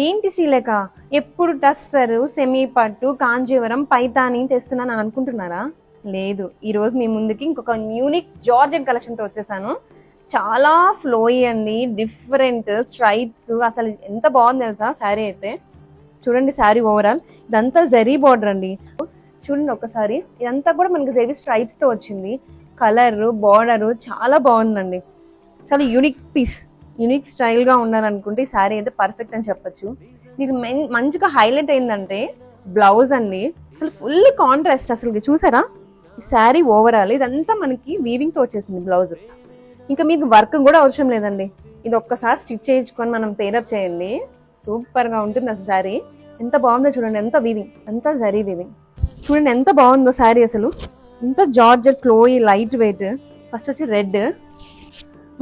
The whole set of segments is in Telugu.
ఏంటి శ్రీలేఖ, ఎప్పుడు టస్సర్, సెమీ పట్టు, కాంజీవరం, పైతాని తెస్తున్నాను అని అనుకుంటున్నారా? లేదు, ఈరోజు మీ ముందుకి ఇంకొక యూనిక్ జార్జెట్ కలెక్షన్తో వచ్చేసాను. చాలా ఫ్లోయీ అండి, డిఫరెంట్ స్ట్రైప్స్, అసలు ఎంత బాగుంది తెలుసా శారీ అయితే. చూడండి శారీ ఓవరాల్ ఇదంతా జరీ బార్డర్ అండి. చూడండి ఒకసారి, ఇదంతా కూడా మనకి జరీ స్ట్రైప్స్తో వచ్చింది. కలర్ బార్డర్ చాలా బాగుందండి. చాలా యూనిక్ పీస్, యూనిక్ స్టైల్గా ఉండాలనుకుంటే ఈ శారీ అయితే పర్ఫెక్ట్ అని చెప్పొచ్చు. మీకు మంచిగా హైలైట్ అయిందంటే బ్లౌజ్ అండి, అసలు ఫుల్ కాంట్రాస్ట్. అసలు చూసారా ఈ శారీ ఓవరాల్ ఇదంతా మనకి వీవింగ్తో వచ్చేసింది బ్లౌజ్. ఇంకా మీకు వర్క్ కూడా అవసరం లేదండి. ఇది ఒక్కసారి స్టిచ్ చేయించుకొని మనం పేరప్ చేయండి, సూపర్గా ఉంటుంది అసలు శారీ. ఎంత బాగుందో చూడండి, ఎంత వీవింగ్, ఎంత జరీ వీవింగ్. చూడండి ఎంత బాగుందో శారీ అసలు. ఎంత జార్జెట్ ఫ్లోయి లైట్ వెయిట్. ఫస్ట్ వచ్చి రెడ్,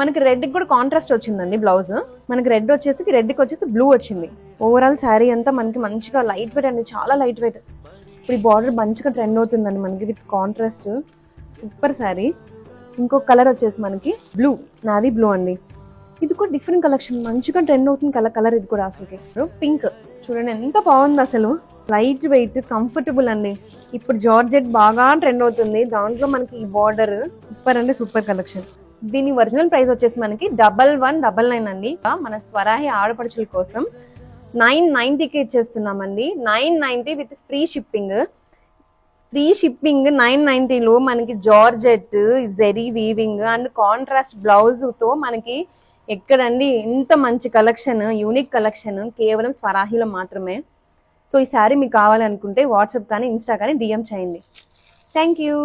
మనకి రెడ్కి కూడా కాంట్రాస్ట్ వచ్చిందండి బ్లౌజ్. మనకి రెడ్ వచ్చేసి రెడ్కి వచ్చేసి బ్లూ వచ్చింది. ఓవరాల్ శారీ అంతా మనకి మంచిగా లైట్ వెయిట్ అండి, చాలా లైట్ వెయిట్. ఇప్పుడు ఈ బార్డర్ మంచిగా ట్రెండ్ అవుతుందండి మనకి విత్ కాంట్రాస్ట్. సూపర్ శారీ. ఇంకొక కలర్ వచ్చేసి మనకి బ్లూ, నావీ బ్లూ అండి. ఇది కూడా డిఫరెంట్ కలెక్షన్, మంచిగా ట్రెండ్ అవుతుంది కలర్. ఇది కూడా అసలు పింక్. చూడండి ఎంత బాగుంది అసలు. లైట్ వెయిట్, కంఫర్టబుల్ అండి. ఇప్పుడు జార్జెట్ బాగా ట్రెండ్ అవుతుంది, దాంట్లో మనకి ఈ బార్డర్ సూపర్ అంటే సూపర్ కలెక్షన్. దీని ఒరిజినల్ ప్రైస్ వచ్చేసి మనకి 1199 అండి. మన స్వరాహి ఆడపడుచుల కోసం 990కి ఇచ్చేస్తున్నామండి. 990 విత్ ఫ్రీ షిప్పింగ్. 990లో మనకి georgette, zari weaving and contrast blouse తో మనకి ఎక్కడండి ఇంత మంచి కలెక్షన్, యూనిక్ కలెక్షన్ కేవలం స్వరాహిలో మాత్రమే. సో ఈ శారీ మీకు కావాలనుకుంటే వాట్సాప్ కానీ ఇన్స్టా కానీ డిఎం చేయండి. Thank you.